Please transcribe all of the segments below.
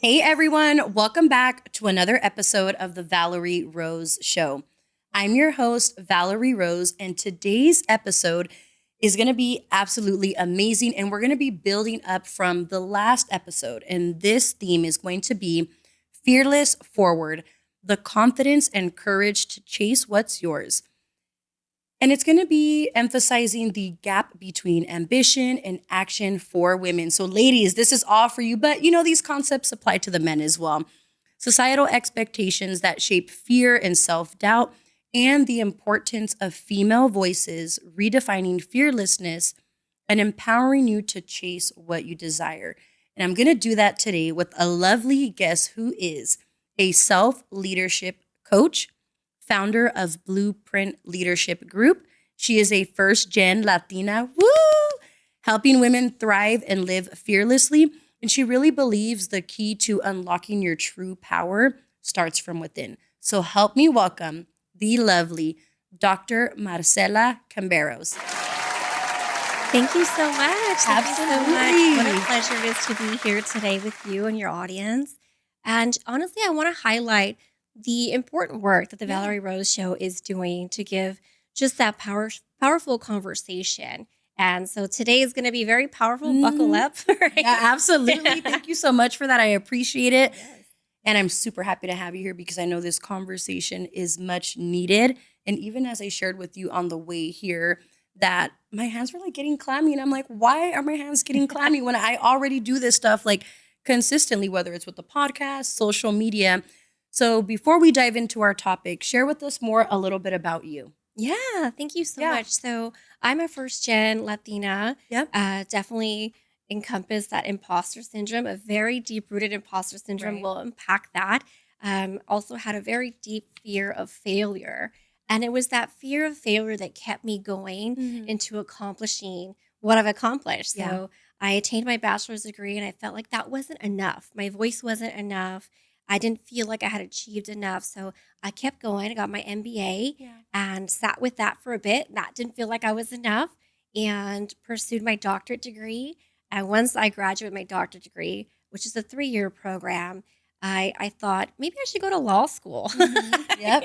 Hey everyone, welcome back to another episode of the Valaery Rose Show. I'm your host, Valaery Rose, and today's episode is going to be absolutely amazing. And we're going to be building up from the last episode. And this theme is going to be Fearless Forward, the confidence and courage to chase what's yours. And it's going to be emphasizing the gap between ambition and action for women. So, ladies, this is all for you. But, these concepts apply to the men as well. Societal expectations that shape fear and self-doubt, and the importance of female voices redefining fearlessness and empowering you to chase what you desire. And I'm going to do that today with a lovely guest who is a self-leadership coach, founder of Blueprint Leadership Group. She is a first-gen Latina, helping women thrive and live fearlessly. And she really believes the key to unlocking your true power starts from within. So help me welcome the lovely Dr. Marcella Camberos. Thank you so much. Thank you so Absolutely. much. What a pleasure it is to be here today with you and your audience. And honestly, I want to highlight the important work that the Valaery Rose Show is doing to give just that powerful conversation. And so today is going to be very powerful. Buckle up. Right? Yeah, absolutely. Thank you so much for that. I appreciate it. Yes. And I'm super happy to have you here because I know this conversation is much needed. And even as I shared with you on the way here, that my hands were like getting clammy. And I'm like, why are my hands getting clammy when I already do this stuff like consistently, whether it's with the podcast, social media. So before we dive into our topic, share with us more a little bit about you. Yeah, thank you so much. So I'm a first-gen Latina. Yep. Definitely encompass that imposter syndrome, a very deep-rooted imposter syndrome. Right. We'll unpack that. Also had a very deep fear of failure. And it was that fear of failure that kept me going into accomplishing what I've accomplished. Yeah. So I attained my bachelor's degree and I felt like that wasn't enough. My voice wasn't enough. I didn't feel like I had achieved enough. So I kept going. I got my MBA and sat with that for a bit. That didn't feel like I was enough and pursued my doctorate degree. And once I graduated my doctorate degree, which is a 3-year program, I thought maybe I should go to law school. Yep.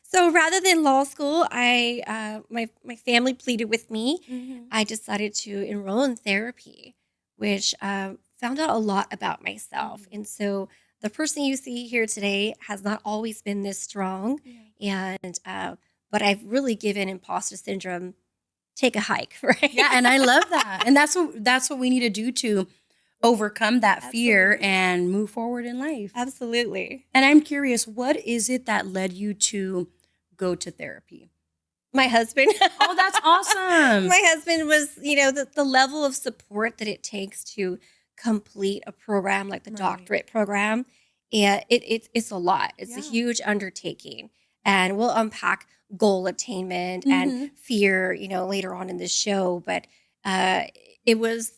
So rather than law school, my family pleaded with me. I decided to enroll in therapy, which found out a lot about myself. And so the person you see here today has not always been this strong. And but I've really given imposter syndrome take a hike, right? Yeah, and I love that. And that's what we need to do to overcome that fear Absolutely. and move forward in life. Absolutely. And I'm curious, what is it that led you to go to therapy? My husband. Oh, that's awesome. My husband was, the level of support that it takes to complete a program like the doctorate program. And it's a lot. It's a huge undertaking. And we'll unpack goal attainment and fear, later on in this show. But it was,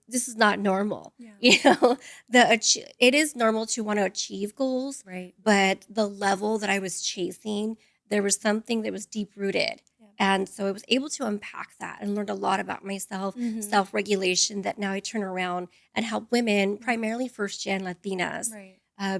this is not normal. It is normal to want to achieve goals, Right. but the level that I was chasing, there was something that was deep rooted. And so I was able to unpack that and learned a lot about myself, self-regulation, that now I turn around and help women, primarily first-gen Latinas,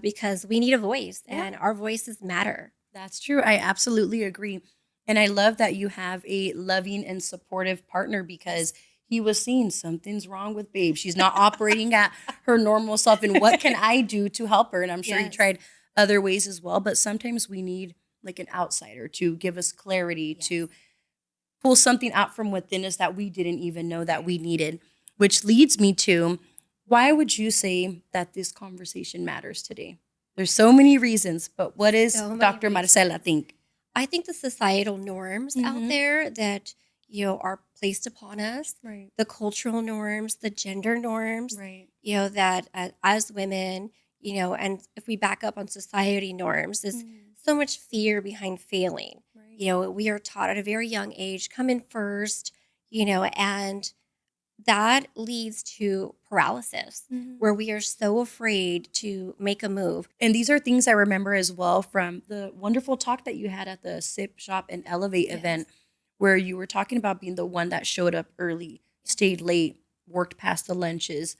because we need a voice and our voices matter. That's true. I absolutely agree. And I love that you have a loving and supportive partner because he was seeing something's wrong with babe. She's not operating at her normal self. And what can I do to help her? And I'm sure he tried other ways as well. But sometimes we need like an outsider to give us clarity, to pull something out from within us that we didn't even know that we needed. Which leads me to, why would you say that this conversation matters today? There's so many reasons, but what does Dr. Marcella think? I think the societal norms out there that, are placed upon us, the cultural norms, the gender norms, that as women, and if we back up on society norms, there's so much fear behind failing. We are taught at a very young age, come in first, and that leads to paralysis where we are so afraid to make a move. And these are things I remember as well from the wonderful talk that you had at the Sip, Shop, and Elevate event, where you were talking about being the one that showed up early, stayed late, worked past the lunches.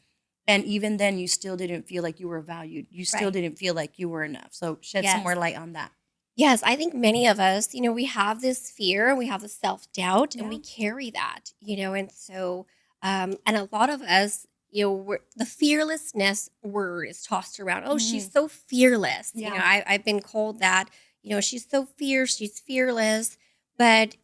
And even then, you still didn't feel like you were valued. You still Right. didn't feel like you were enough. So shed some Yes. more light on that. Yes, I think many of us, we have this fear, we have the self-doubt, and Yeah. we carry that, and so, and a lot of us, the fearlessness word is tossed around. Oh, she's so fearless. Yeah. I've been called that, she's so fierce, she's fearless. But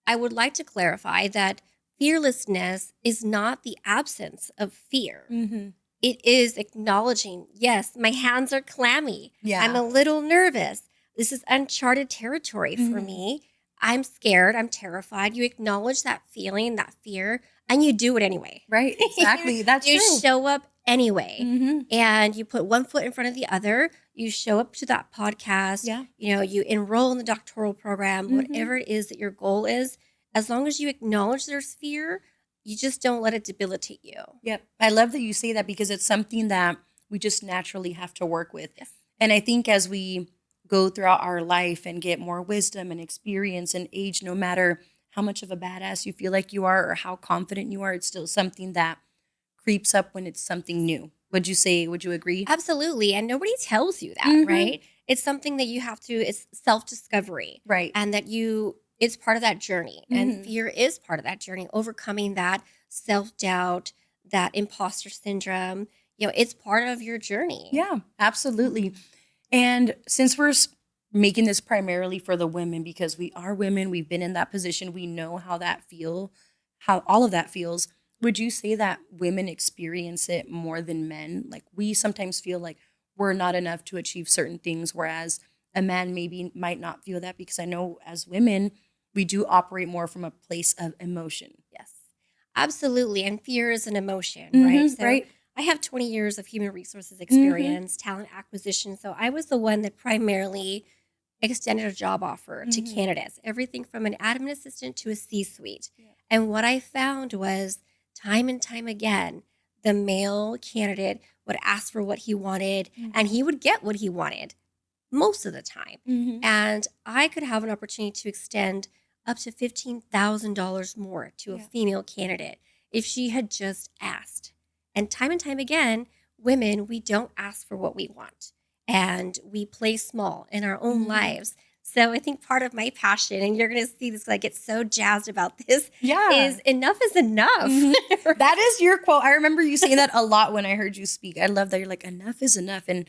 I would like to clarify that fearlessness is not the absence of fear. Mm-hmm. It is acknowledging, yes, my hands are clammy. Yeah. I'm a little nervous. This is uncharted territory for me. I'm scared. I'm terrified. You acknowledge that feeling, that fear, and you do it anyway. Right. Exactly. That's You true. show up anyway. Mm-hmm. And you put one foot in front of the other. You show up to that podcast. Yeah. You enroll in the doctoral program, whatever it is that your goal is. As long as you acknowledge there's fear, you just don't let it debilitate you. Yep. I love that you say that because it's something that we just naturally have to work with. Yes. And I think as we go throughout our life and get more wisdom and experience and age, no matter how much of a badass you feel like you are or how confident you are, it's still something that creeps up when it's something new. Would you agree? Absolutely. And nobody tells you that, right? It's something that you have to, it's self-discovery. Right. And that it's part of that journey. And fear is part of that journey, overcoming that self-doubt, that imposter syndrome. It's part of your journey. Yeah, absolutely. And since we're making this primarily for the women, because we are women, we've been in that position, we know how all of that feels. Would you say that women experience it more than men? Like we sometimes feel like we're not enough to achieve certain things, whereas a man might not feel that, because I know as women, we do operate more from a place of emotion. Yes, absolutely. And fear is an emotion, right? So right. I have 20 years of human resources experience, talent acquisition. So I was the one that primarily extended a job offer to candidates, everything from an admin assistant to a C-suite. Yeah. And what I found was time and time again, the male candidate would ask for what he wanted and he would get what he wanted most of the time. And I could have an opportunity to extend up to $15,000 more to a female candidate if she had just asked. And time again, women, we don't ask for what we want. And we play small in our own lives. So I think part of my passion, and you're going to see this, I get so jazzed about this, is enough is enough. That is your quote. I remember you saying that a lot when I heard you speak. I love that you're like, enough is enough. And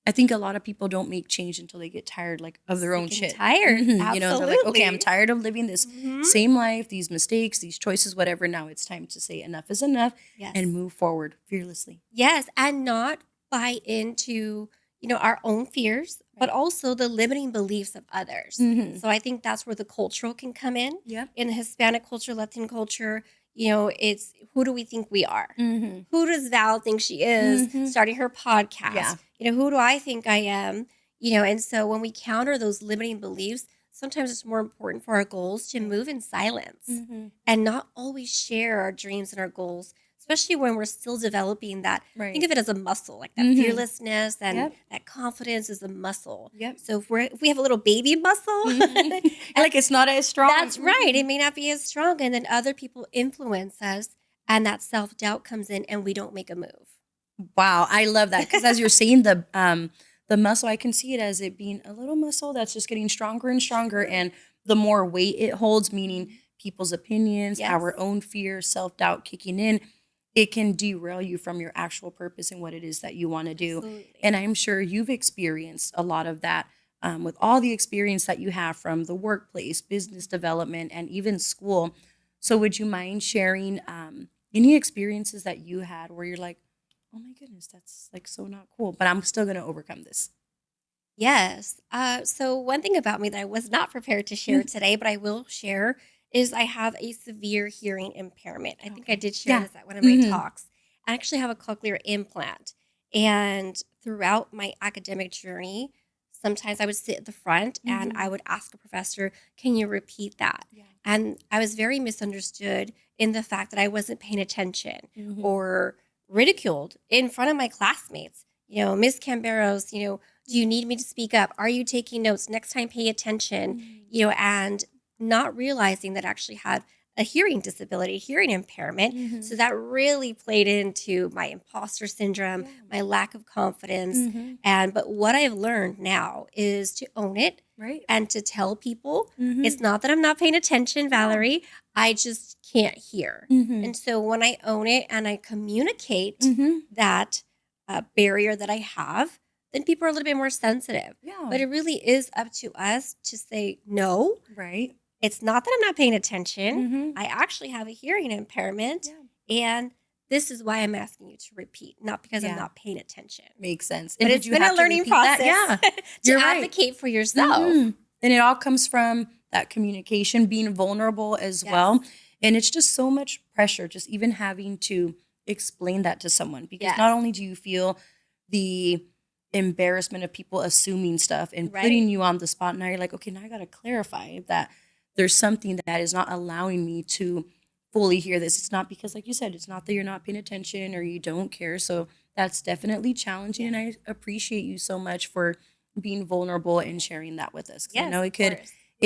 I think a lot of people don't make change until they get tired, like, of their own shit. Tired, absolutely. They're like, okay, I'm tired of living this same life, these mistakes, these choices, whatever. Now it's time to say enough is enough and move forward fearlessly. Yes, and not buy into, our own fears, but also the limiting beliefs of others. So I think that's where the cultural can come in. Yep. In the Hispanic culture, Latin culture, it's who do we think we are? Who does Val think she is starting her podcast? Who do I think I am? And so when we counter those limiting beliefs, sometimes it's more important for our goals to move in silence and not always share our dreams and our goals, especially when we're still developing that. Right. Think of it as a muscle, like that fearlessness and that confidence is a muscle. Yep. So if we have a little baby muscle, like it's not as strong. That's right. It may not be as strong. And then other people influence us and that self-doubt comes in and we don't make a move. Wow. I love that. Because as you're saying, the muscle, I can see it as it being a little muscle that's just getting stronger and stronger. And the more weight it holds, meaning people's opinions, our own fear, self-doubt kicking in, it can derail you from your actual purpose and what it is that you want to do. Absolutely. And I'm sure you've experienced a lot of that with all the experience that you have from the workplace, business development, and even school. So would you mind sharing any experiences that you had where you're like, oh my goodness, that's like so not cool, but I'm still going to overcome this? Yes. So one thing about me that I was not prepared to share today, but I will share, is I have a severe hearing impairment. I think I did share this at one of my talks. I actually have a cochlear implant. And throughout my academic journey, sometimes I would sit at the front and I would ask a professor, can you repeat that? Yeah. And I was very misunderstood in the fact that I wasn't paying attention or ridiculed in front of my classmates. Miss Camberos, do you need me to speak up? Are you taking notes? Next time, pay attention, and not realizing that I actually had a hearing disability, hearing impairment. So that really played into my imposter syndrome, my lack of confidence. But what I've learned now is to own it and to tell people it's not that I'm not paying attention, Valaery. I just can't hear. And so when I own it and I communicate that barrier that I have, then people are a little bit more sensitive. But it really is up to us to say no. It's not that I'm not paying attention. I actually have a hearing impairment. And this is why I'm asking you to repeat, not because I'm not paying attention. Makes sense. But it's been a learning process to advocate for yourself. And it all comes from that communication, being vulnerable as well. And it's just so much pressure, just even having to explain that to someone. Because not only do you feel the embarrassment of people assuming stuff and putting you on the spot, now you're like, okay, now I got to clarify that there's something that is not allowing me to fully hear this. It's not because, like you said, it's not that you're not paying attention or you don't care. So that's definitely challenging. And I appreciate you so much for being vulnerable and sharing that with us. I know it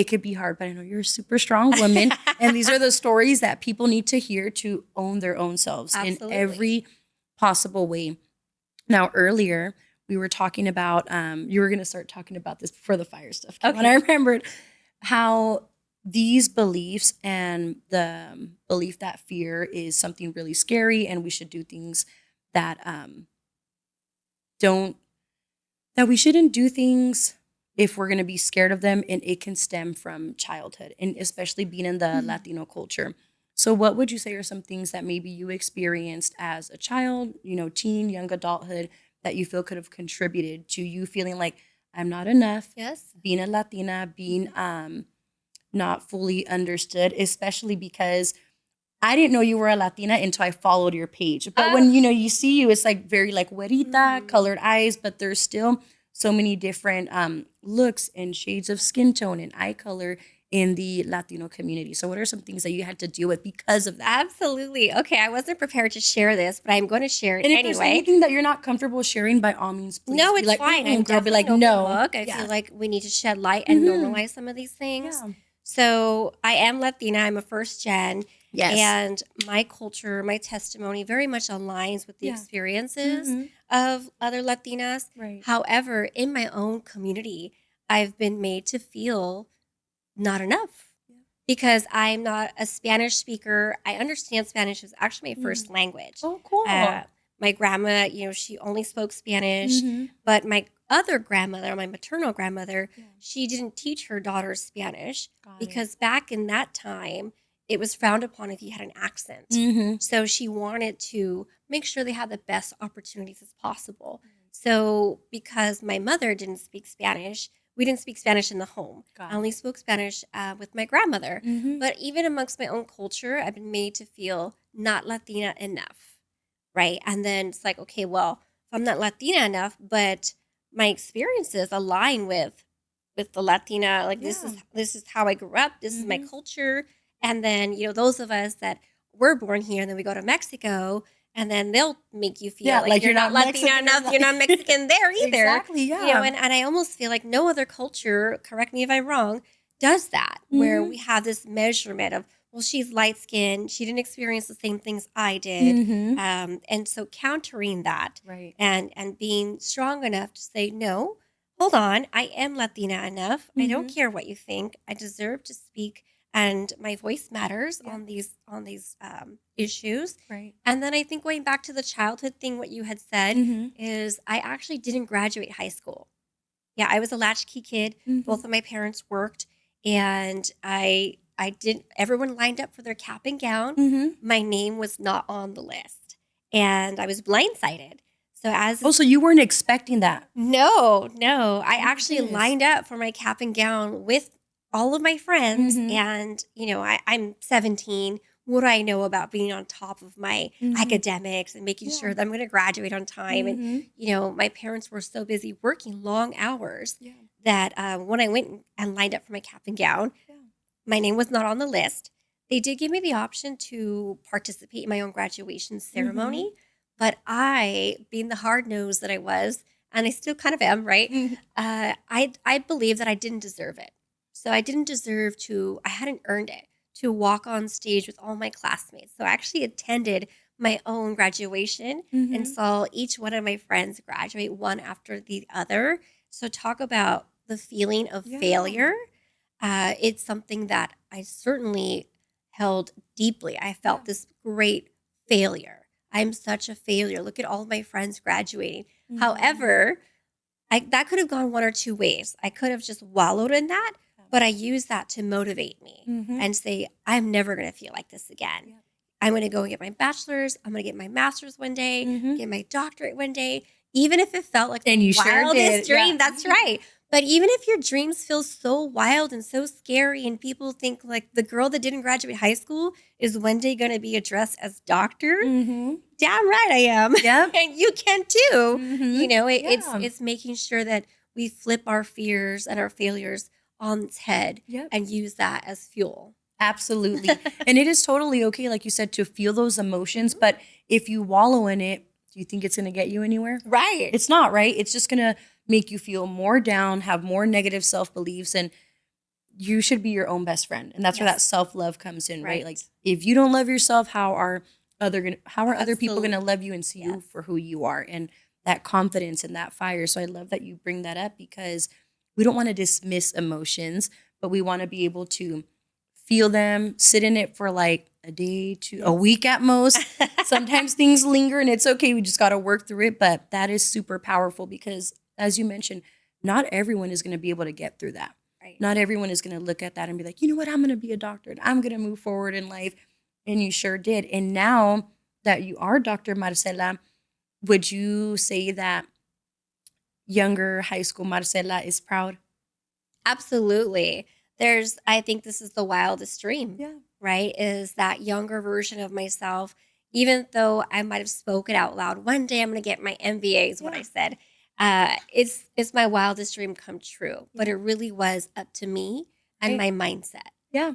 could be hard, but I know you're a super strong woman. And these are the stories that people need to hear to own their own selves in every possible way. Now, earlier, we were talking about, you were going to start talking about this before the fire stuff came on. I remembered how these beliefs and the belief that fear is something really scary and we should do things that that we shouldn't do things if we're going to be scared of them, and it can stem from childhood, and especially being in the Latino culture. So what would you say are some things that maybe you experienced as a child, teen, young adulthood, that you feel could have contributed to you feeling like I'm not enough, being a Latina, being not fully understood, especially because I didn't know you were a Latina until I followed your page. But when, you see you, it's like very like güerita, colored eyes, but there's still so many different looks and shades of skin tone and eye color in the Latino community. So what are some things that you had to deal with because of that? Absolutely. Okay, I wasn't prepared to share this, but I'm going to share it and if anyway. There's anything that you're not comfortable sharing, by all means, please. No, it's like, fine. I'm girl, be like, no. I feel like we need to shed light and normalize some of these things. So I am Latina. I'm a first gen. And my culture, my testimony very much aligns with the experiences of other Latinas. However, in my own community, I've been made to feel not enough because I'm not a Spanish speaker. I understand Spanish is actually my first language. Oh, cool. My grandma, she only spoke Spanish, but my other grandmother, my maternal grandmother, she didn't teach her daughters Spanish because back in that time, it was frowned upon if you had an accent. So she wanted to make sure they had the best opportunities as possible. So because my mother didn't speak Spanish, we didn't speak Spanish in the home. I only spoke Spanish with my grandmother. But even amongst my own culture, I've been made to feel not Latina enough, right? And then it's like, okay, well, if I'm not Latina enough, but my experiences align with the Latina, like this is how I grew up, this is my culture. And then, those of us that were born here and then we go to Mexico and then they'll make you feel like you're not Latina enough, you're not Mexican there either. Exactly, and I almost feel like no other culture, correct me if I'm wrong, does that, where we have this measurement of, well, she's light-skinned, she didn't experience the same things I did. And so countering that and being strong enough to say, no, hold on, I am Latina enough. I don't care what you think. I deserve to speak, and my voice matters on these issues. And then I think going back to the childhood thing, what you had said is I actually didn't graduate high school. I was a latchkey kid. Both of my parents worked, and I didn't. Everyone lined up for their cap and gown. My name was not on the list, and I was blindsided. So you weren't expecting that? No. I actually lined up for my cap and gown with all of my friends, and I'm 17. What do I know about being on top of my academics and making sure that I'm going to graduate on time? And my parents were so busy working long hours that when I went and lined up for my cap and gown, my name was not on the list. They did give me the option to participate in my own graduation ceremony, but I, being the hard nose that I was, and I still kind of am, right? I believe that I didn't deserve it. So I didn't deserve to, I hadn't earned it to walk on stage with all my classmates. So I actually attended my own graduation and saw each one of my friends graduate one after the other. So talk about the feeling of failure. It's something that I certainly held deeply. I felt this great failure. I'm such a failure. Look at all of my friends graduating. However, that could have gone one or two ways. I could have just wallowed in that, but I used that to motivate me and say, I'm never going to feel like this again. I'm going to go and get my bachelor's. I'm going to get my master's one day, get my doctorate one day, even if it felt like and the you wildest sure dream. That's right. But even if your dreams feel so wild and so scary and people think like the girl that didn't graduate high school is one day going to be addressed as doctor, damn right I am. Yep. And you can too. You know, it's making sure that we flip our fears and our failures on its head and use that as fuel. Absolutely. And it is totally okay, like you said, to feel those emotions. But if you wallow in it, do you think it's going to get you anywhere? Right. It's not, right? It's just going to make you feel more down, have more negative self-beliefs, and you should be your own best friend. And that's where that self-love comes in, right? Like if you don't love yourself, how are other people going to love you and see you for who you are, and that confidence and that fire? So I love that you bring that up, because we don't want to dismiss emotions, but we want to be able to feel them, sit in it for like a day to a week at most. Sometimes things linger and it's okay. We just got to work through it. But that is super powerful because, as you mentioned, not everyone is going to be able to get through that. Right. Not everyone is going to look at that and be like, you know what, I'm going to be a doctor and I'm going to move forward in life. And you sure did. And now that you are Dr. Marcella, would you say that younger high school Marcella is proud? Absolutely. I think this is the wildest dream, right? Is that younger version of myself, even though I might have spoken out loud, one day I'm going to get my MBA is what I said. It's my wildest dream come true, but it really was up to me and my mindset. Yeah.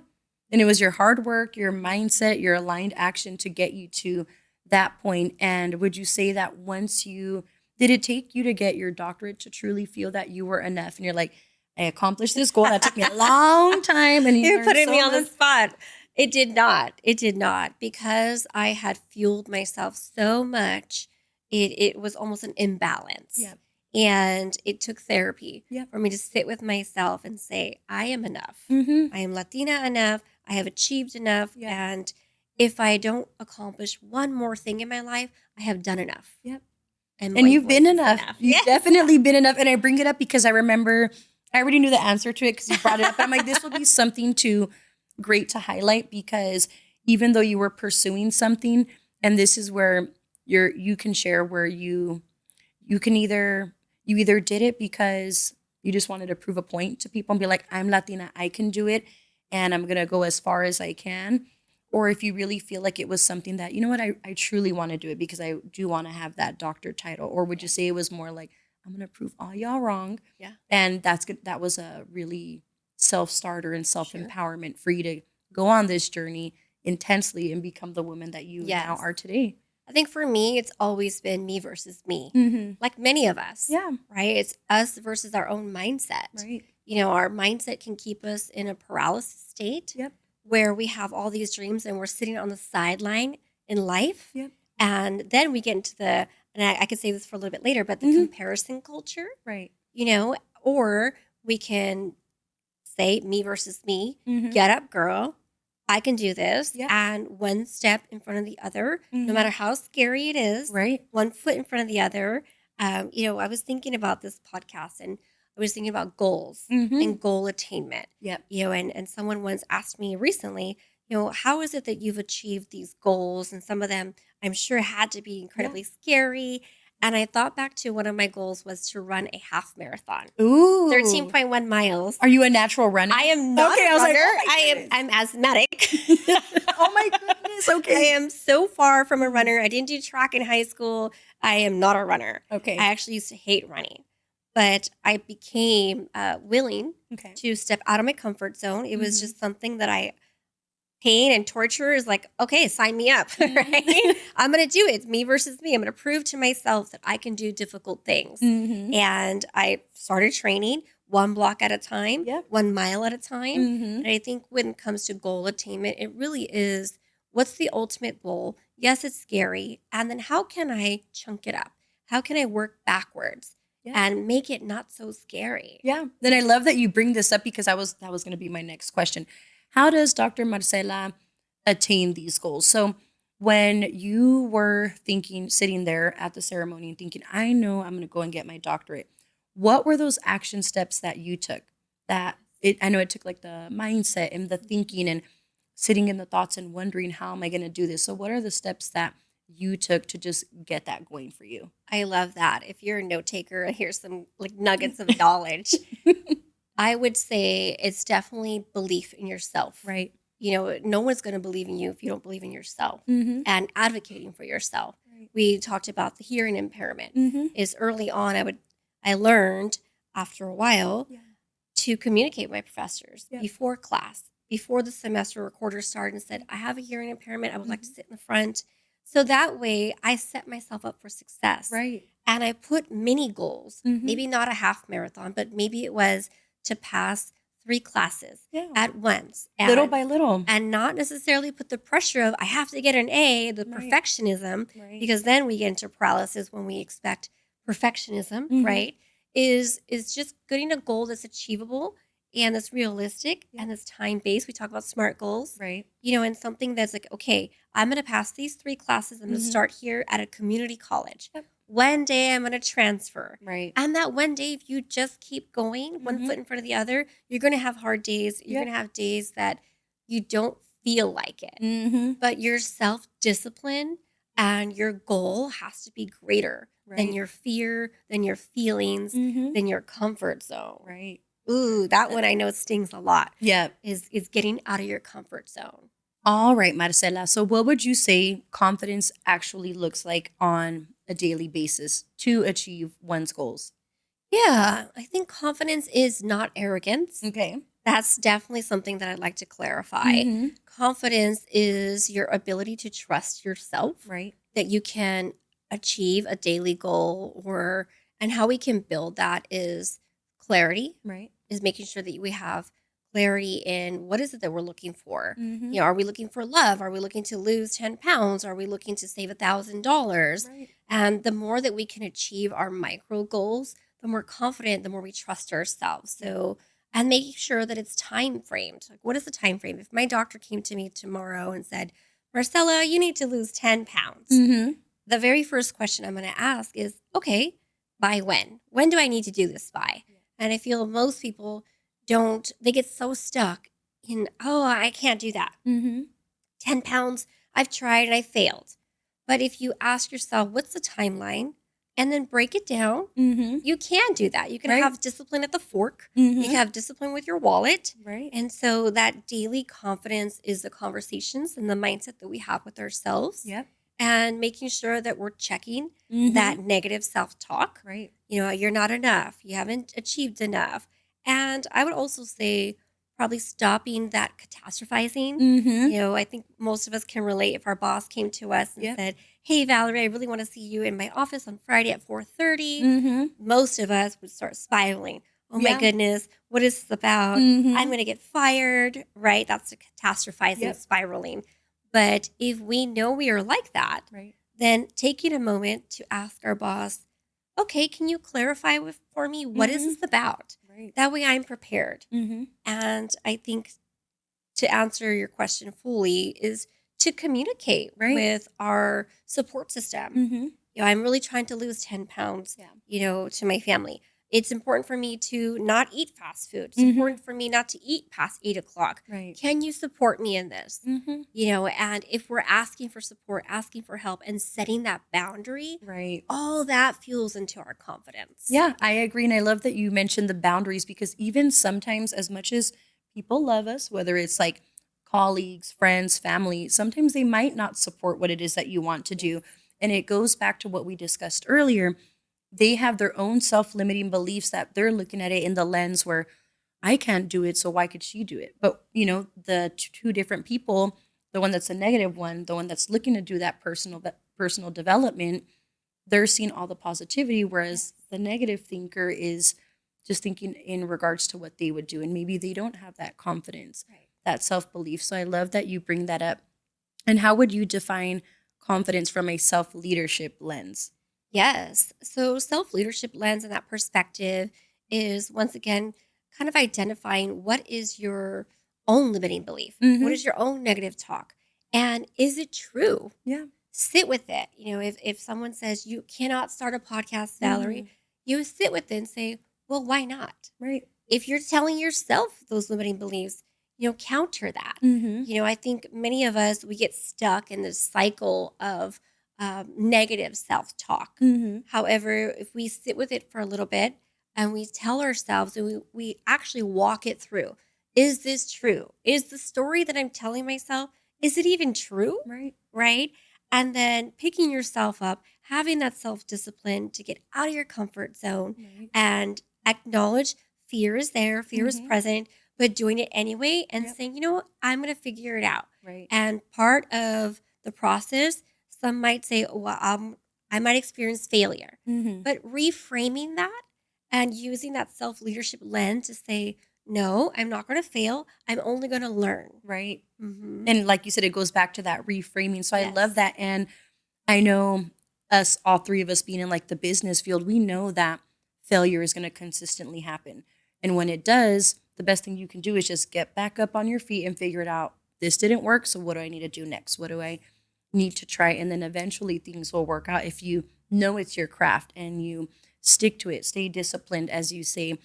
And it was your hard work, your mindset, your aligned action to get you to that point. And would you say that did it take you to get your doctorate to truly feel that you were enough? And you're like, I accomplished this goal. That took me a long time. And you're putting me on the spot. It did not. It did not. Because I had fueled myself so much, it was almost an imbalance. Yeah. And it took therapy for me to sit with myself and say, I am enough. I am Latina enough. I have achieved enough. And if I don't accomplish one more thing in my life, I have done enough. Yep. And you've been enough. You've definitely been enough. And I bring it up because I remember I already knew the answer to it because you brought it up. But I'm like, this will be something great to highlight, because even though you were pursuing something, and this is where you can share where you either did it because you just wanted to prove a point to people and be like, I'm Latina, I can do it, and I'm going to go as far as I can. Or if you really feel like it was something that, you know what, I truly want to do it because I do want to have that doctor title. Or would you say it was more like, I'm going to prove all y'all wrong. Yeah. And that's good. That was a really self-starter and self-empowerment for you to go on this journey intensely and become the woman that you now are today. I think for me, it's always been me versus me, like many of us. Yeah. Right? It's us versus our own mindset. Right. You know, our mindset can keep us in a paralysis state where we have all these dreams and we're sitting on the sideline in life. Yep. And then we get into and I could say this for a little bit later, but the comparison culture, right? You know, or we can say me versus me, get up, girl. I can do this. Yep. And one step in front of the other, no matter how scary it is, right? One foot in front of the other. You know, I was thinking about this podcast and I was thinking about goals and goal attainment. Yep. You know, and someone once asked me recently, you know, how is it that you've achieved these goals? And some of them, I'm sure, had to be incredibly scary. And I thought back to one of my goals was to run a half marathon. Ooh. 13.1 miles. Are you a natural runner? I am not a runner. Like, oh I'm asthmatic. Oh my goodness. Okay. I am so far from a runner. I didn't do track in high school. I am not a runner. Okay. I actually used to hate running. But I became willing to step out of my comfort zone. It was just something that pain and torture is like, okay, sign me up, right? I'm going to do it. It's me versus me. I'm going to prove to myself that I can do difficult things. And I started training, one block at a time, Yep. 1 mile at a time. Mm-hmm. And I think when it comes to goal attainment, it really is, what's the ultimate goal? Yes, it's scary. And then how can I chunk it up? How can I work backwards Yeah. and make it not so scary? Yeah. Then I love that you bring this up because that was going to be my next question. How does Dr. Marcela attain these goals? So when you were thinking, sitting there at the ceremony and thinking, I know I'm going to go and get my doctorate, what were those action steps that you took? I know it took like the mindset and the thinking and sitting in the thoughts and wondering, how am I going to do this? So what are the steps that you took to just get that going for you? I love that. If you're a note taker, here's some like nuggets of knowledge. I would say it's definitely belief in yourself. Right. No one's going to believe in you if you don't believe in yourself, Mm-hmm. and advocating for yourself. Right. We talked about the hearing impairment. Mm-hmm. Is early on, I learned after a while to communicate with my professors before class, before the semester or quarter started, and said, I have a hearing impairment. I would like to sit in the front. So that way I set myself up for success. Right. And I put mini goals, Mhm. maybe not a half marathon, but maybe it was to pass 3 classes at once. And, Little by little. and not necessarily put the pressure of, I have to get an A, the Right. perfectionism, Right. because then we get into paralysis when we expect perfectionism, Mhm. right? Is just getting a goal that's achievable and that's realistic and that's time-based. We talk about SMART goals. Right. And something that's like, okay, I'm going to pass these 3 classes. I'm going to Mhm. start here at a community college. Yep. One day I'm going to transfer. Right. And that one day, if you just keep going, one Mhm. foot in front of the other, you're going to have hard days. You're going to have days that you don't feel like it. Mm-hmm. But your self-discipline and your goal has to be greater than your fear, than your feelings, Mm-hmm. than your comfort zone. Right. Ooh, that one I know stings a lot. Yeah. Is getting out of your comfort zone. All right, Marcela. So what would you say confidence actually looks like on a daily basis to achieve one's goals? Yeah, I think confidence is not arrogance. Okay. That's definitely something that I'd like to clarify. Mm-hmm. Confidence is your ability to trust yourself, Right. that you can achieve a daily goal, and how we can build that is clarity, Right. is making sure that we have clarity in what is it that we're looking for. Mm-hmm. Are we looking for love? Are we looking to lose 10 pounds? Are we looking to save $1,000? Right. And the more that we can achieve our micro goals, the more confident, the more we trust ourselves. So, and making sure that it's time framed. Like, what is the time frame? If my doctor came to me tomorrow and said, Marcella, you need to lose 10 pounds. Mm-hmm. The very first question I'm going to ask is, okay, by when? When do I need to do this by? And I feel most people they get so stuck in, oh, I can't do that. Mm-hmm. 10 pounds, I've tried and I failed. But if you ask yourself, what's the timeline? And then break it down, Mm-hmm. you can do that. You can Right. have discipline at the fork. Mm-hmm. You can have discipline with your wallet. Right. And so that daily confidence is the conversations and the mindset that we have with ourselves. Yep. And making sure that we're checking Mm-hmm. that negative self-talk. Right. You're not enough. You haven't achieved enough. And I would also say probably stopping that catastrophizing. Mm-hmm. I think most of us can relate if our boss came to us and Yep. said, hey, Valaery, I really want to see you in my office on Friday at 4:30. Mm-hmm. Most of us would start spiraling. Oh my Yeah. goodness, what is this about? Mm-hmm. I'm going to get fired, right? That's the catastrophizing, Yep. spiraling. But if we know we are like that, Right. then taking a moment to ask our boss, okay, can you clarify for me, what is Mhm. this about? Right. That way I'm prepared. Mm-hmm. And I think to answer your question fully is to communicate Right. with our support system. Mm-hmm. I'm really trying to lose 10 pounds, Yeah. to my family. It's important for me to not eat fast food. It's Mhm. important for me not to eat past 8 o'clock. Right. Can you support me in this? Mm-hmm. And if we're asking for support, asking for help, and setting that boundary, Right. all that fuels into our confidence. Yeah, I agree. And I love that you mentioned the boundaries because even sometimes, as much as people love us, whether it's like colleagues, friends, family, sometimes they might not support what it is that you want to do. And it goes back to what we discussed earlier. They have their own self limiting beliefs that they're looking at it in the lens where I can't do it, so why could she do it? But, the two different people, the one that's a negative one, the one that's looking to do that personal development, they're seeing all the positivity, whereas the negative thinker is just thinking in regards to what they would do. And maybe they don't have that confidence, that self-belief. So I love that you bring that up. And how would you define confidence from a self-leadership lens? Yes. So self leadership lens and that perspective is once again kind of identifying what is your own limiting belief? What Mm-hmm. is your own negative talk? And is it true? Yeah. Sit with it. If someone says you cannot start a podcast, Valaery, you sit with it and say, well, why not? Right. If you're telling yourself those limiting beliefs, counter that. Mm-hmm. I think many of us, we get stuck in this cycle of negative self talk. Mm-hmm. However, if we sit with it for a little bit and we tell ourselves and we actually walk it through, is this true? Is the story that I'm telling myself, is it even true? Right. Right? And then picking yourself up, having that self discipline to get out of your comfort zone and acknowledge fear is there, fear is present, but doing it anyway and saying, I'm going to figure it out. Right. And part of the process, some might say, well, I might experience failure, but reframing that and using that self leadership lens to say, no, I'm not going to fail. I'm only going to learn. Right. Mm-hmm. And like you said, it goes back to that reframing. So I Yes. love that. And I know us, all three of us being in like the business field, we know that failure is going to consistently happen. And when it does, the best thing you can do is just get back up on your feet and figure it out. This didn't work. So what do I need to do next? What do I need to try? And then eventually things will work out if you know it's your craft and you stick to it, stay disciplined, as you say.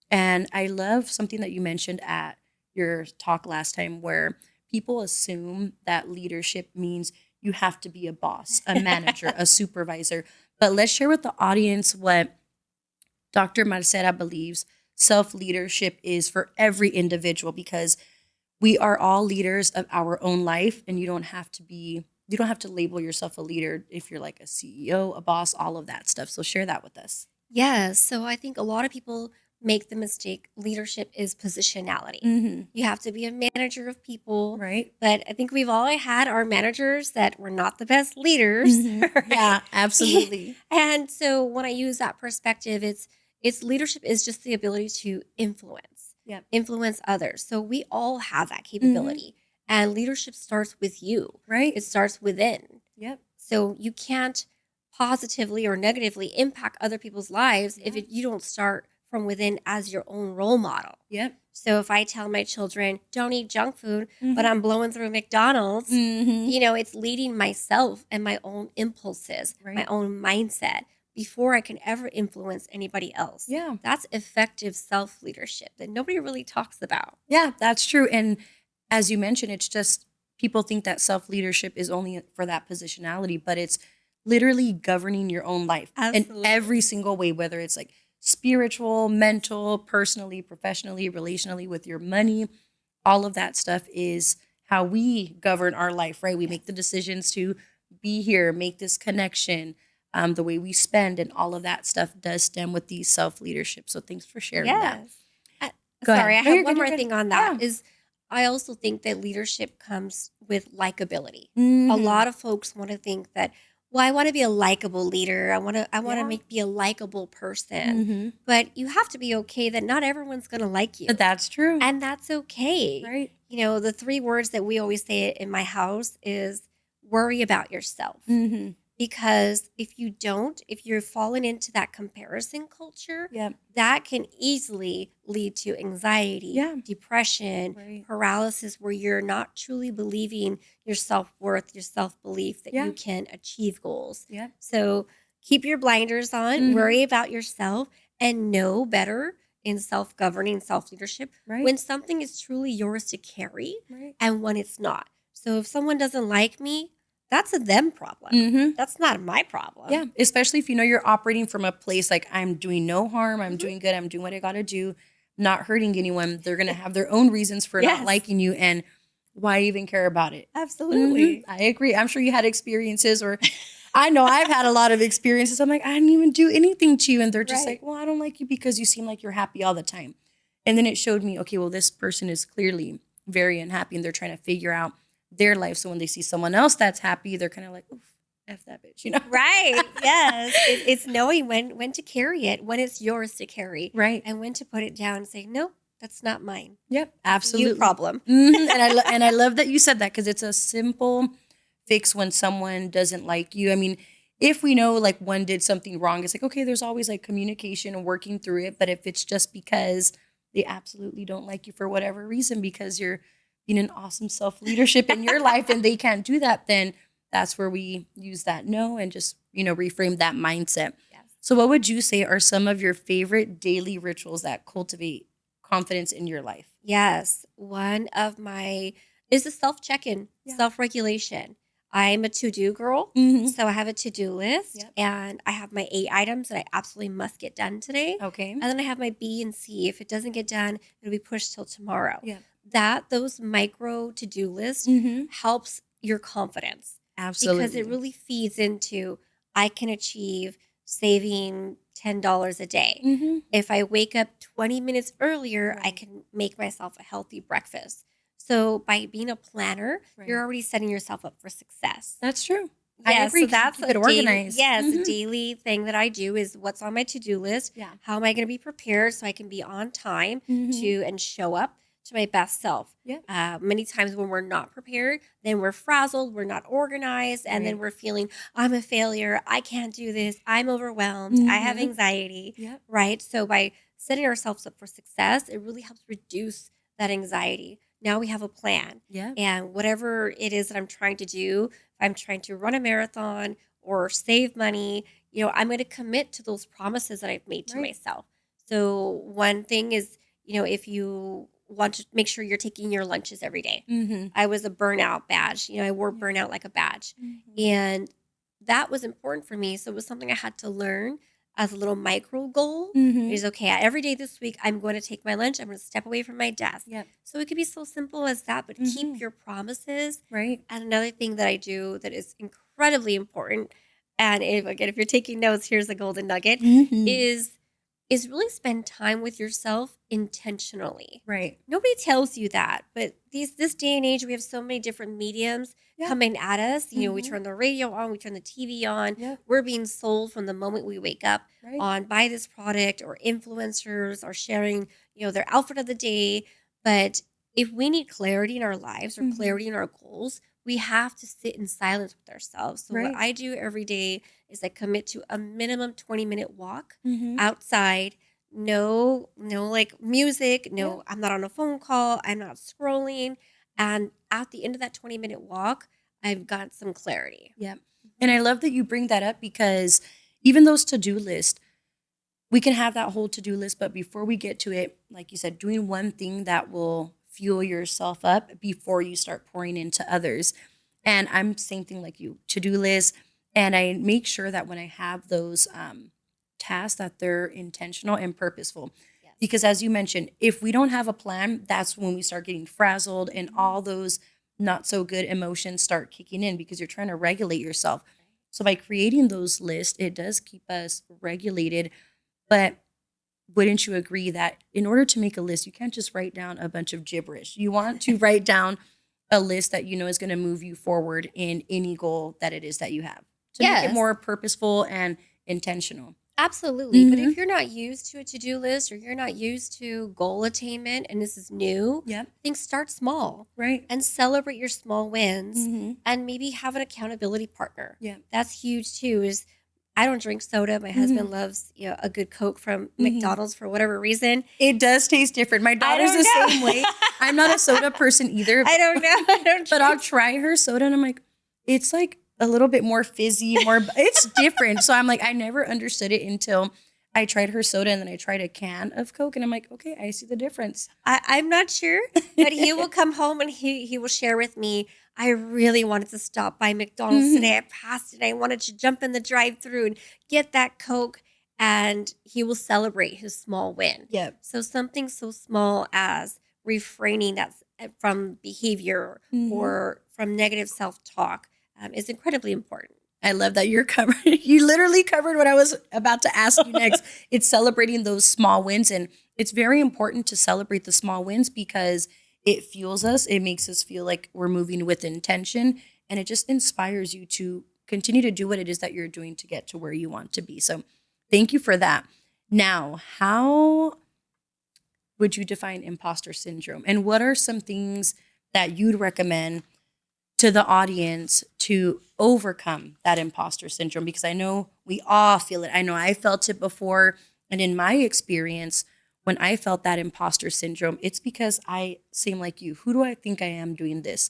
And I love something that you mentioned at your talk last time where people assume that leadership means you have to be a boss, a manager, a supervisor. But let's share with the audience what Dr. Marcella believes self-leadership is for every individual, because we are all leaders of our own life, and you don't have to label yourself a leader if you're like a CEO, a boss, all of that stuff. So share that with us. Yes. So I think a lot of people make the mistake leadership is positionality. Mm-hmm. You have to be a manager of people. Right. But I think we've all had our managers that were not the best leaders. Mm-hmm. Yeah, absolutely. And so when I use that perspective, it's leadership is just the ability to influence others. So we all have that capability. And leadership starts with you. Right. It starts within. Yep. So you can't positively or negatively impact other people's lives if you don't start from within as your own role model. Yep. So if I tell my children, don't eat junk food, but I'm blowing through McDonald's, it's leading myself and my own impulses, my own mindset before I can ever influence anybody else. Yeah. That's effective self-leadership that nobody really talks about. Yeah, that's true. And as you mentioned, it's just people think that self-leadership is only for that positionality, but it's literally governing your own life in every single way, whether it's like spiritual, mental, personally, professionally, relationally, with your money. All of that stuff is how we govern our life, right? We make the decisions to be here, make this connection, the way we spend, and all of that stuff does stem with these self-leadership. So thanks for sharing that. Sorry, I have one more thing on that. Is I also think that leadership comes with likability. A lot of folks want to think that, well, I want to be a likable leader. I want to be a likable person. But you have to be okay that not everyone's going to like you. That's true. And that's okay. Right. The 3 words that we always say in my house is worry about yourself. Because if you're falling into that comparison culture, that can easily lead to anxiety, depression, paralysis, where you're not truly believing your self-worth, your self-belief that you can achieve goals. So keep your blinders on, worry about yourself, and know better in self-governing, self-leadership when something is truly yours to carry and when it's not. So if someone doesn't like me, that's a them problem. That's not my problem. Yeah, especially if you know you're operating from a place like, I'm doing no harm, I'm doing good, I'm doing what I got to do, not hurting anyone. They're going to have their own reasons for not liking you, and why even care about it? Absolutely. I agree. I'm sure you had experiences, or I know I've had a lot of experiences. I'm like, I didn't even do anything to you. And they're just like, well, I don't like you because you seem like you're happy all the time. And then it showed me, okay, well, this person is clearly very unhappy and they're trying to figure out their life. So when they see someone else that's happy, they're kind of like, oof, F that bitch, you know? Right. Yes. It's knowing when to carry it, when it's yours to carry, Right. and when to put it down and say, no, that's not mine. Yep. That's a you Absolutely. problem. And I love that you said that, because it's a simple fix when someone doesn't like you. I mean, if we know like one did something wrong, it's like, okay, there's always like communication and working through it. But if it's just because they absolutely don't like you for whatever reason, because you're being an awesome self leadership in your life and they can't do that, then that's where we use that no and just, reframe that mindset. Yes. So what would you say are some of your favorite daily rituals that cultivate confidence in your life? Yes. One of my is a self check-in, self-regulation. I'm a to-do girl. Mm-hmm. So I have a to-do list Yep. and I have my 8 items that I absolutely must get done today. Okay. And then I have my B and C. If it doesn't get done, it'll be pushed till tomorrow. Yeah. Those micro to-do lists Mm-hmm. helps your confidence. Absolutely. Because it really feeds into I can achieve saving $10 a day. Mm-hmm. If I wake up 20 minutes earlier, I Right. can make myself a healthy breakfast. So by being a planner, Right. you're already setting yourself up for success. That's true. I Yeah, agree. so 'Cause that's you keep it organized. Yes, a Mhm. daily thing that I do is what's on my to-do list. Yeah. How am I going to be prepared so I can be on time Mhm. to and show up to my best self? Yeah. Many times when we're not prepared, then we're frazzled, we're not organized, and then Right. we're feeling I'm a failure. I can't do this. I'm overwhelmed. I have Mhm. anxiety. Yep. Right. So by setting ourselves up for success, it really helps reduce that anxiety. Now we have a plan. Yeah. And whatever it is that I'm trying to do, if I'm trying to run a marathon or save money, I'm going to commit to those promises that I've made to Right. myself. So one thing is, if you want to make sure you're taking your lunches every day. Mhm. I was a burnout badge. I wore Yeah. burnout like a badge. Mhm. And that was important for me. So it was something I had to learn as a little micro goal. Mhm. Is okay, every day this week, I'm going to take my lunch. I'm going to step away from my desk. Yep. So it could be so simple as that, but keep Mhm. your promises. Right. And another thing that I do that is incredibly important, and if you're taking notes, here's a golden nugget, Mhm. is really spend time with yourself intentionally. Right. Nobody tells you that, but this day and age, we have so many different mediums Yeah. coming at us. We Mhm. turn the radio on, we turn the TV on. Yep. We're being sold from the moment we wake up Right. on buy this product, or influencers are sharing, their outfit of the day. But if we need clarity in our lives or Mhm. clarity in our goals, we have to sit in silence with ourselves. So what Right. I do every day is I commit to a minimum 20-minute walk Mhm. outside. No like music, Yeah. no, I'm not on a phone call, I'm not scrolling. And at the end of that 20-minute walk, I've got some clarity. Yeah. And I love that you bring that up, because even those to-do lists, we can have that whole to-do list, but before we get to it, like you said, doing one thing that will fuel yourself up before you start pouring into others. And I'm same thing like you, to-do list. And I make sure that when I have those tasks, that they're intentional and purposeful. Yes. Because as you mentioned, if we don't have a plan, that's when we start getting frazzled and all those not so good emotions start kicking in, because you're trying to regulate yourself. So by creating those lists, it does keep us regulated. But wouldn't you agree that in order to make a list, you can't just write down a bunch of gibberish? You want to write down a list that you know is going to move you forward in any goal that it is that you have, to make it Yes. more purposeful and intentional. Absolutely. But Mhm. if you're not used to a to-do list or you're not used to goal attainment and this is new, Yep. I think start small Right. and celebrate your small wins, Mm-hmm. and maybe have an accountability partner. Yeah. That's huge too. Is I don't drink soda. My Mhm. husband loves, a good Coke from Mhm. McDonald's for whatever reason. It does taste different. My daughter's don't the know. same way. I'm not a soda person either. I don't know. I don't But I'll drink. try her soda and I'm like, it's like a little bit more fizzy, it's different. So I'm like, I never understood it until I tried her soda and then I tried a can of Coke and I'm like, okay, I see the difference. I'm not sure, but he will come home and he will share with me. I really wanted to stop by McDonald's Mhm. today. I passed it. I wanted to jump in the drive-through and get that Coke, and he will celebrate his small win. Yep. So something so small as refraining from behavior Mhm. or from negative self-talk is incredibly important. I love that you're covered. You literally covered what I was about to ask you next. It's celebrating those small wins. And it's very important to celebrate the small wins because it fuels us. It makes us feel like we're moving with intention. And it just inspires you to continue to do what it is that you're doing to get to where you want to be. So thank you for that. Now, how would you define imposter syndrome? And what are some things that you'd recommend to the audience to overcome that imposter syndrome? Because I know we all feel it. I know I felt it before. And in my experience, when I felt that imposter syndrome, it's because I seem like you. Who do I think I am doing this?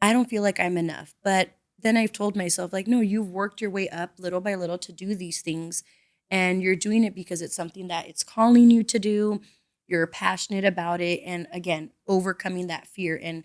I don't feel like I'm enough. But then I've told myself, like, no, you've worked your way up little by little to do these things. And you're doing it because it's something that it's calling you to do. You're passionate about it. And again, overcoming that fear and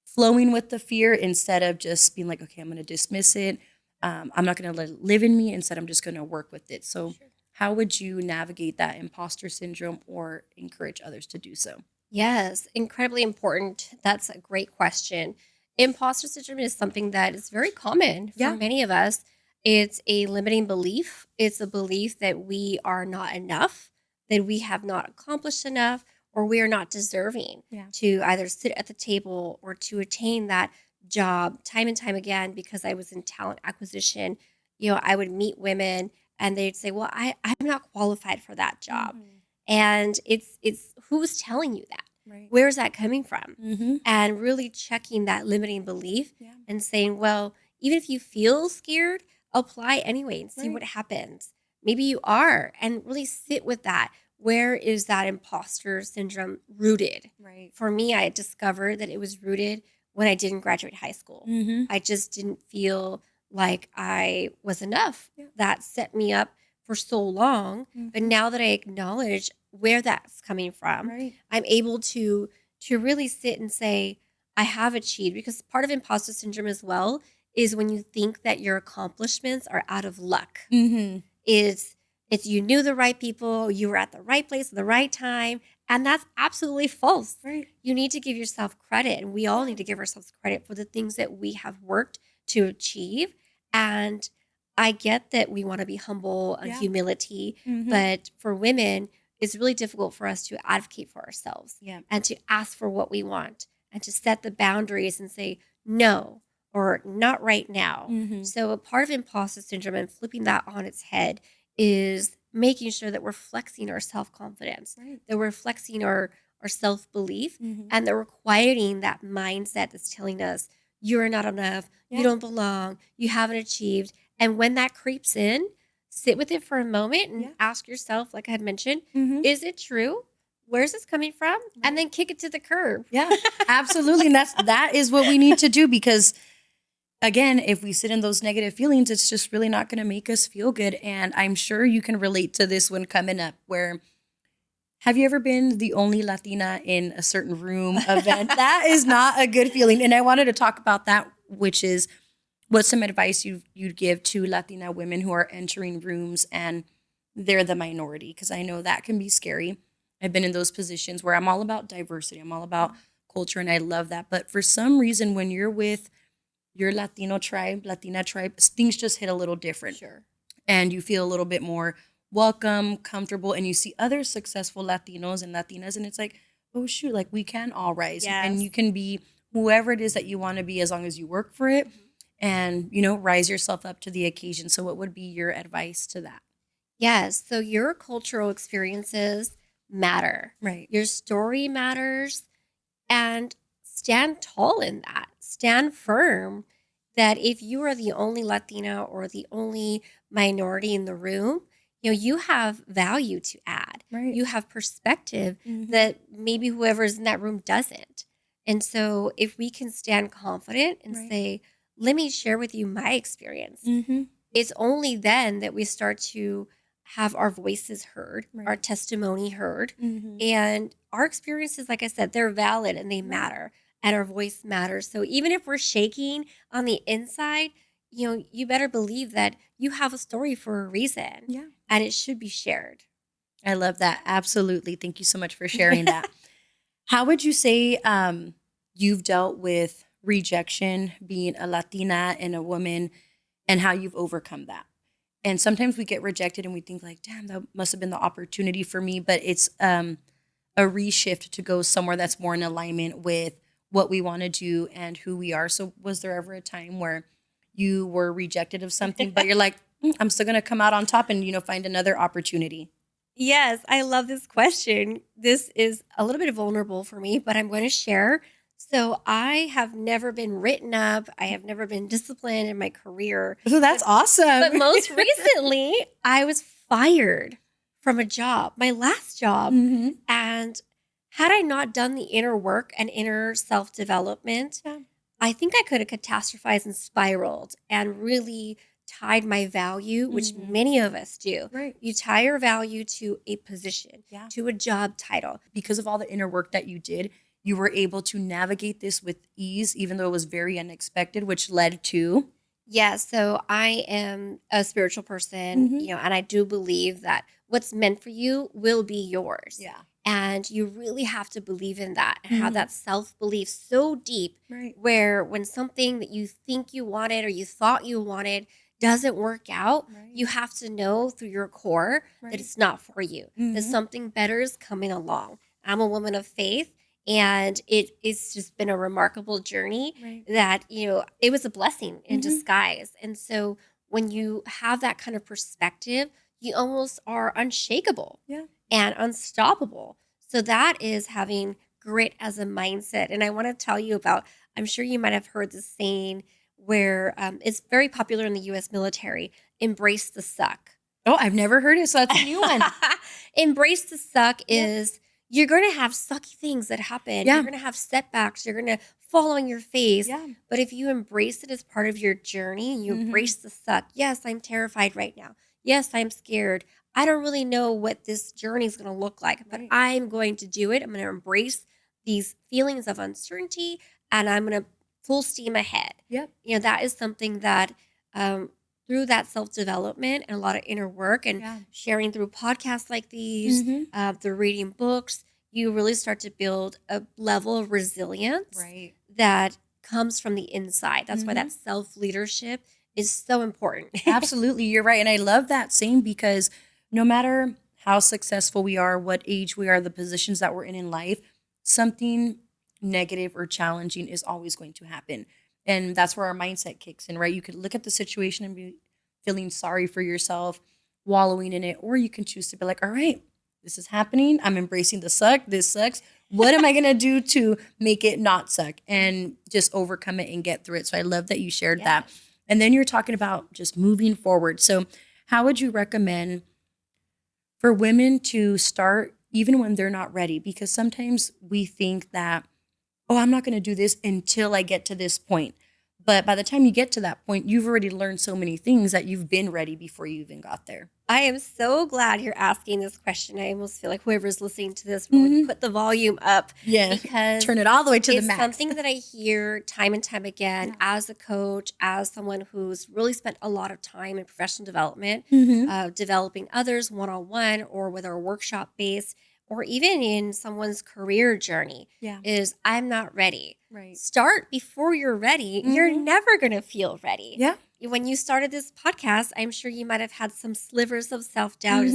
flowing with the fear instead of just being like, okay, I'm going to dismiss it. I'm not going to let it live in me. Instead, I'm just going to work with it. So how would you navigate that imposter syndrome or encourage others to do so? Yes, incredibly important. That's a great question. Imposter syndrome is something that is very common for many of us. It's a limiting belief. It's a belief that we are not enough, that we have not accomplished enough, or we are not deserving to either sit at the table or to attain that job time and time again. Because I was in talent acquisition, I would meet women and they'd say, well, I'm not qualified for that job. And it's who's telling you that? Right. Where's that coming from? And really checking that limiting belief and saying, well, even if you feel scared, apply anyway and see what happens. Maybe you are, and really sit with that. Where is that imposter syndrome rooted? Right. For me, I discovered that it was rooted when I didn't graduate high school. I just didn't feel like I was enough. That set me up for so long. But now that I acknowledge where that's coming from, I'm able to really sit and say, I have achieved. Because part of imposter syndrome as well is when you think that your accomplishments are out of luck. It's you knew the right people, you were at the right place at the right time, and that's absolutely false. Right. You need to give yourself credit, and we all need to give ourselves credit for the things that we have worked to achieve. And I get that we want to be humble and humility, but for women, it's really difficult for us to advocate for ourselves and to ask for what we want and to set the boundaries and say no or not right now. So a part of imposter syndrome and flipping that on its head is making sure that we're flexing our self-confidence, that we're flexing our self-belief, and that we're quieting that mindset that's telling us, you're not enough, you don't belong, you haven't achieved. And when that creeps in, sit with it for a moment and ask yourself, like I had mentioned, is it true? Where's this coming from? And then kick it to the curb. Yeah, absolutely. And that is what we need to do, because again, if we sit in those negative feelings, it's just really not going to make us feel good. And I'm sure you can relate to this one coming up, where have you ever been the only Latina in a certain room event? That is not a good feeling. And I wanted to talk about that, which is what's some advice you'd give to Latina women who are entering rooms and they're the minority? Because I know that can be scary. I've been in those positions where I'm all about diversity. I'm all about culture, and I love that. But for some reason, when you're with your Latina tribe, things just hit a little different. Sure. And you feel a little bit more welcome, comfortable, and you see other successful Latinos and Latinas, and it's like, oh shoot, like we can all rise. And you can be whoever it is that you want to be as long as you work for it and, rise yourself up to the occasion. So what would be your advice to that? Yes. So your cultural experiences matter. Right. Your story matters, and stand tall in that. Stand firm that if you are the only Latina or the only minority in the room, you have value to add. Right. You have perspective that maybe whoever's in that room doesn't. And so if we can stand confident and say, let me share with you my experience, it's only then that we start to have our voices heard, our testimony heard, and our experiences, like I said, they're valid and they matter, and our voice matters. So even if we're shaking on the inside, you better believe that you have a story for a reason, and it should be shared. I love that. Absolutely. Thank you so much for sharing that. How would you say you've dealt with rejection being a Latina and a woman, and how you've overcome that? And sometimes we get rejected and we think like, damn, that must have been the opportunity for me. But it's a reshift to go somewhere that's more in alignment with what we want to do and who we are. So was there ever a time where you were rejected of something, but you're like, I'm still going to come out on top and, find another opportunity? Yes, I love this question. This is a little bit vulnerable for me, but I'm going to share. So I have never been written up. I have never been disciplined in my career. So that's awesome. But most recently, I was fired from a job, my last job. Mm-hmm. And had I not done the inner work and inner self-development, I think I could have catastrophized and spiraled and really tied my value, which many of us do. Right. You tie your value to a position, to a job title. Because of all the inner work that you did, you were able to navigate this with ease, even though it was very unexpected, which led to... Yeah, so I am a spiritual person, and I do believe that what's meant for you will be yours. Yeah. And you really have to believe in that and have that self-belief so deep where when something that you think you wanted or you thought you wanted doesn't work out, you have to know through your core that it's not for you, that something better is coming along. I'm a woman of faith. And it's just been a remarkable journey that, it was a blessing in disguise. And so when you have that kind of perspective, you almost are unshakable and unstoppable. So that is having grit as a mindset. And I want to tell you about, I'm sure you might have heard this saying where it's very popular in the U.S. military, embrace the suck. Oh, I've never heard it. So that's a new one. Embrace the suck is... You're going to have sucky things that happen. You're going to have setbacks. You're going to fall on your face. But if you embrace it as part of your journey and you embrace the suck, yes, I'm terrified right now. Yes, I'm scared. I don't really know what this journey is going to look like, but I'm going to do it. I'm going to embrace these feelings of uncertainty and I'm going to full steam ahead. That is something that through that self-development and a lot of inner work and sharing through podcasts like these, through reading books, you really start to build a level of resilience that comes from the inside. That's why that self-leadership is so important. Absolutely. You're right. And I love that saying because no matter how successful we are, what age we are, the positions that we're in life, something negative or challenging is always going to happen. And that's where our mindset kicks in, right? You could look at the situation and be feeling sorry for yourself, wallowing in it, or you can choose to be like, all right, this is happening. I'm embracing the suck. This sucks. What am I going to do to make it not suck and just overcome it and get through it? So I love that you shared that. And then you're talking about just moving forward. So how would you recommend for women to start even when they're not ready? Because sometimes we think that, oh, I'm not going to do this until I get to this point. But by the time you get to that point, you've already learned so many things that you've been ready before you even got there. I am so glad you're asking this question. I almost feel like whoever's listening to this will put the volume up. Because turn it all the way to the max. It's something that I hear time and time again as a coach, as someone who's really spent a lot of time in professional development, developing others one-on-one or with our workshop base, or even in someone's career journey, is I'm not ready. Start before you're ready. You're never going to feel ready. When you started this podcast, I'm sure you might have had some slivers of self-doubt.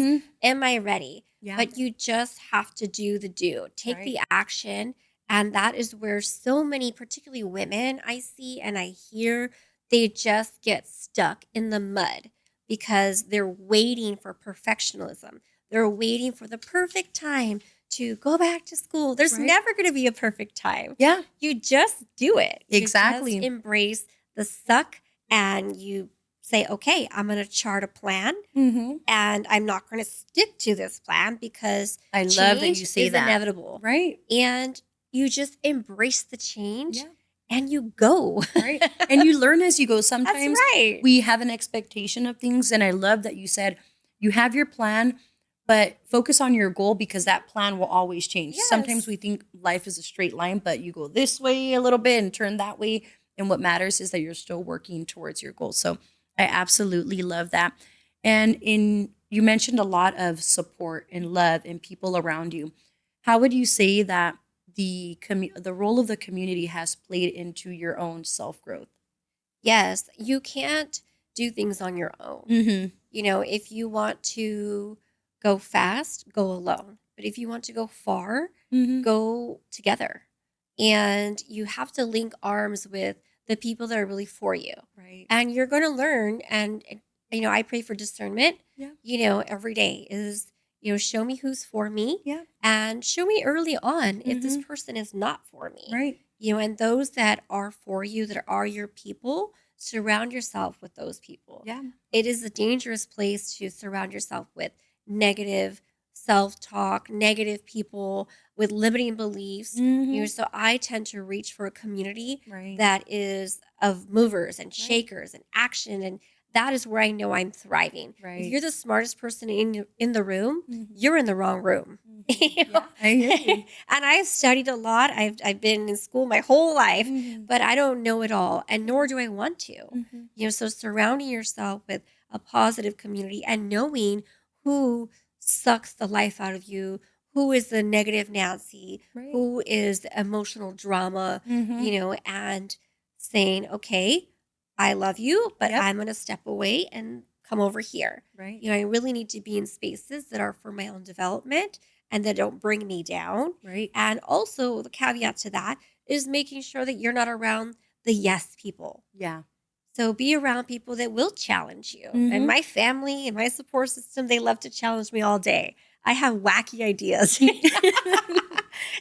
Am I ready? But you just have to do the do. Take the action. And that is where so many, particularly women, I see and I hear, they just get stuck in the mud because they're waiting for perfectionism. They're waiting for the perfect time to go back to school. There's never going to be a perfect time. You just do it. Exactly. You just embrace the suck and you say, okay, I'm going to chart a plan and I'm not going to stick to this plan because I love that you say that. Inevitable. And you just embrace the change and you go. And you learn as you go. Sometimes That's we have an expectation of things. And I love that you said you have your plan, but focus on your goal because that plan will always change. Sometimes we think life is a straight line, but you go this way a little bit and turn that way. And what matters is that you're still working towards your goals. So I absolutely love that. And you mentioned a lot of support and love and people around you. How would you say that the role of the community has played into your own self-growth? Yes, you can't do things on your own. If you want to go fast, go alone. But if you want to go far, go together. And you have to link arms with the people that are really for you. Right. And you're going to learn. And, I pray for discernment, every day is, show me who's for me. Yeah. And show me early on if this person is not for me. Right. And those that are for you, that are your people, surround yourself with those people. Yeah. It is a dangerous place to surround yourself with negative self-talk, negative people with limiting beliefs. So I tend to reach for a community that is of movers and shakers and action, and that is where I know I'm thriving. If you're the smartest person in the room, you're in the wrong room. Yeah, I hear you. And I've studied a lot. I've been in school my whole life, but I don't know it all, and nor do I want to. So surrounding yourself with a positive community and knowing who sucks the life out of you, who is the negative Nancy, who is the emotional drama, and saying, okay, I love you, but I'm going to step away and come over here. Right. I really need to be in spaces that are for my own development and that don't bring me down. Right. And also the caveat to that is making sure that you're not around the yes people. Yeah. So be around people that will challenge you. And my family and my support system, they love to challenge me all day. I have wacky ideas.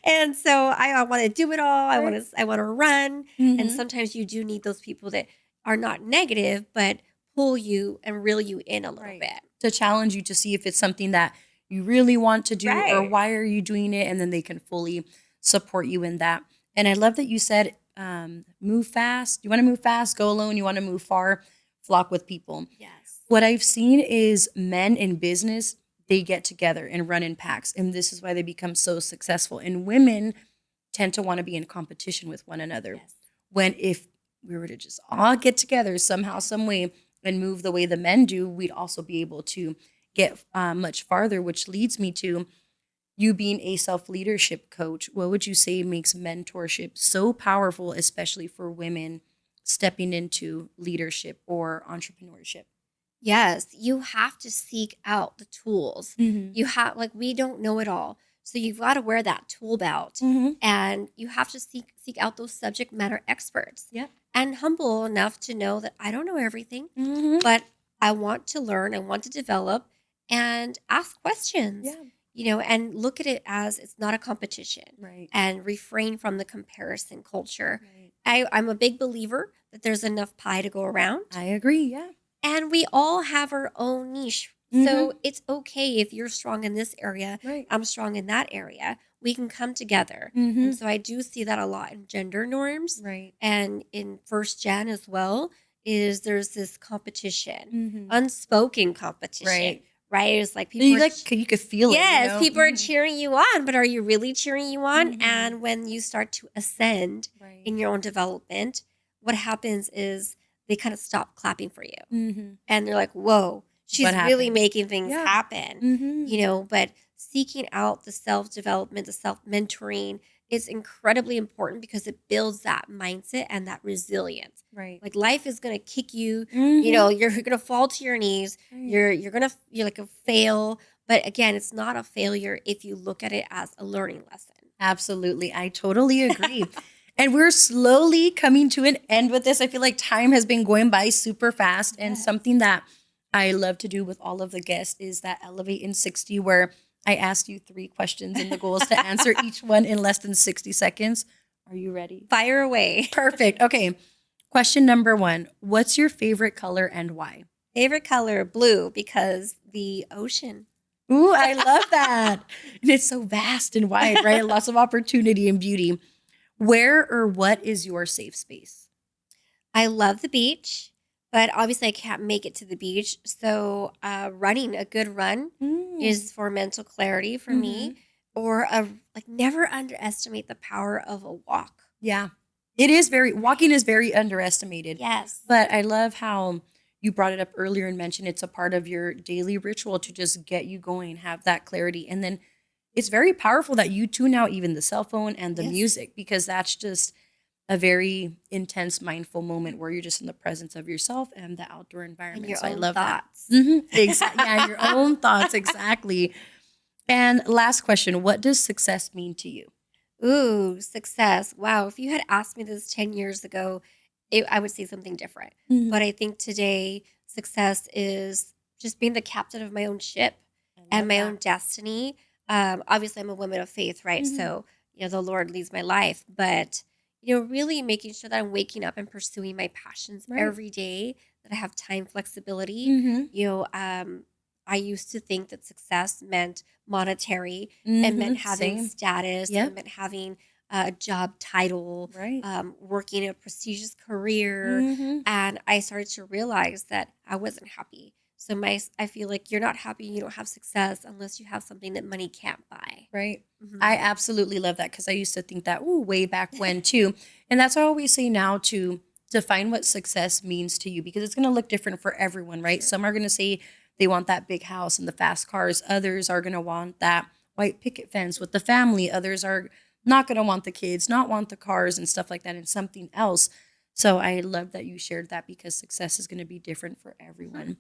And so I want to do it all. I want to run. And sometimes you do need those people that are not negative, but pull you and reel you in a little bit. To challenge you to see if it's something that you really want to do or why are you doing it? And then they can fully support you in that. And I love that you said, move fast. You want to move fast, go alone. You want to move far, flock with people. Yes. What I've seen is men in business, they get together and run in packs. And this is why they become so successful. And women tend to want to be in competition with one another. Yes. When if we were to just all get together somehow, some way and move the way the men do, we'd also be able to get much farther, which leads me to you being a self-leadership coach. What would you say makes mentorship so powerful, especially for women stepping into leadership or entrepreneurship? Yes, you have to seek out the tools. You have, we don't know it all. So you've got to wear that tool belt and you have to seek out those subject matter experts. Yeah. And humble enough to know that I don't know everything, but I want to learn, I want to develop and ask questions. And look at it as it's not a competition. Right. And refrain from the comparison culture. Right. I'm a big believer that there's enough pie to go around. I agree, yeah. And we all have our own niche. So it's okay if you're strong in this area, I'm strong in that area. We can come together. And so I do see that a lot in gender norms. Right. And in first gen as well, is there's this competition, unspoken competition. Right? It's like people you could feel it. Yes, people are cheering you on, but are you really cheering you on? And when you start to ascend in your own development, what happens is they kind of stop clapping for you. And they're like, whoa, she's really making things happen. But seeking out the self-development, the self-mentoring is incredibly important because it builds that mindset and that resilience. Right. Like life is going to kick you, you're going to fall to your knees. You're like a fail. But again, it's not a failure if you look at it as a learning lesson. Absolutely. I totally agree. And we're slowly coming to an end with this. I feel like time has been going by super fast. And something that I love to do with all of the guests is that Elevate in 60, where I asked you 3 questions and the goal is to answer each one in less than 60 seconds. Are you ready? Fire away. Perfect. Okay. Question number 1. What's your favorite color and why? Favorite color, blue, because the ocean. Ooh, I love that. And it's so vast and wide, right? Lots of opportunity and beauty. Where or what is your safe space? I love the beach, but obviously I can't make it to the beach. So running, a good run is for mental clarity for me, or never underestimate the power of a walk. Yeah, walking is very underestimated. Yes. But I love how you brought it up earlier and mentioned it's a part of your daily ritual to just get you going, have that clarity. And then it's very powerful that you tune out even the cell phone and the music, because that's just a very intense, mindful moment where you're just in the presence of yourself and the outdoor environment. And your own thoughts. Exactly. Yeah, your own thoughts. Exactly. And last question, what does success mean to you? Ooh, success. Wow. If you had asked me this 10 years ago, I would say something different. Mhm. But I think today success is just being the captain of my own ship I and love my that. own destiny. Obviously, I'm a woman of faith, right? Mhm. So, the Lord leads my life, but really making sure that I'm waking up and pursuing my passions Right. every day. That I have time flexibility. Mhm. I used to think that success meant monetary. It meant Mhm. having Same. status. It Yep. meant having a job title, Right. working a prestigious career. Mhm. And I started to realize that I wasn't happy. So I feel like you're not happy, you don't have success unless you have something that money can't buy. Right. Hmm. I absolutely love that because I used to think that way back when too. And that's why I always say now to define what success means to you because it's going to look different for everyone, right? Sure. Some are going to say they want that big house and the fast cars. Others are going to want that white picket fence with the family. Others are not going to want the kids, not want the cars and stuff like that and something else. So I love that you shared that because success is going to be different for Hmm. everyone.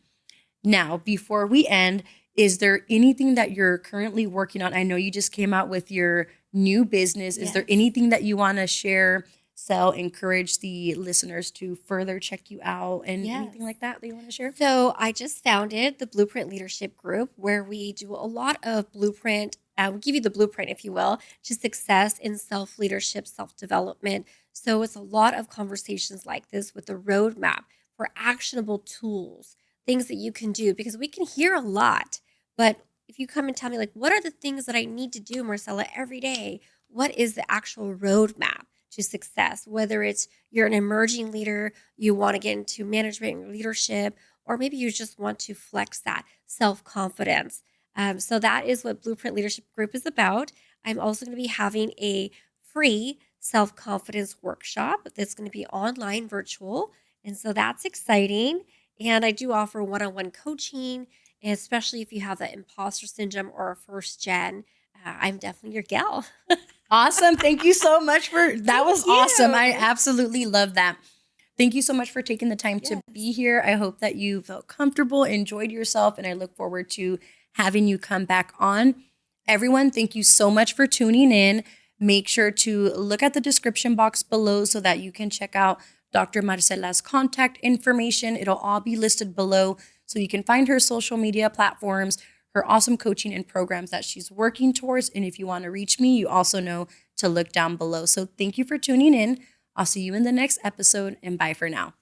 Now, before we end, is there anything that you're currently working on? I know you just came out with your new business. Is there Yes. anything that you want to share, sell, encourage the listeners to further check you out and anything Yes. like that you want to share? So I just founded the Blueprint Leadership Group where we do a lot of blueprint. We'll give you the blueprint, if you will, to success in self leadership, self development. So it's a lot of conversations like this with a roadmap for actionable tools, things that you can do, because we can hear a lot. But if you come and tell me, like, what are the things that I need to do, Marcella, every day? What is the actual roadmap to success? Whether it's you're an emerging leader, you want to get into management and leadership, or maybe you just want to flex that self confidence. So that is what Blueprint Leadership Group is about. I'm also going to be having a free self confidence workshop that's going to be online, virtual. And so that's exciting. And I do offer one on one coaching, and especially if you have that imposter syndrome or a first gen. I'm definitely your gal. Awesome. Thank you so much for that Thank was awesome. I you. absolutely love that. Thank you so much for taking the time to be Yes. here. I hope that you felt comfortable, enjoyed yourself, and I look forward to having you come back on. Everyone, thank you so much for tuning in. Make sure to look at the description box below so that you can check out Dr. Marcela's contact information. It'll all be listed below so you can find her social media platforms, her awesome coaching and programs that she's working towards. And if you want to reach me, you also know to look down below. So thank you for tuning in. I'll see you in the next episode and bye for now.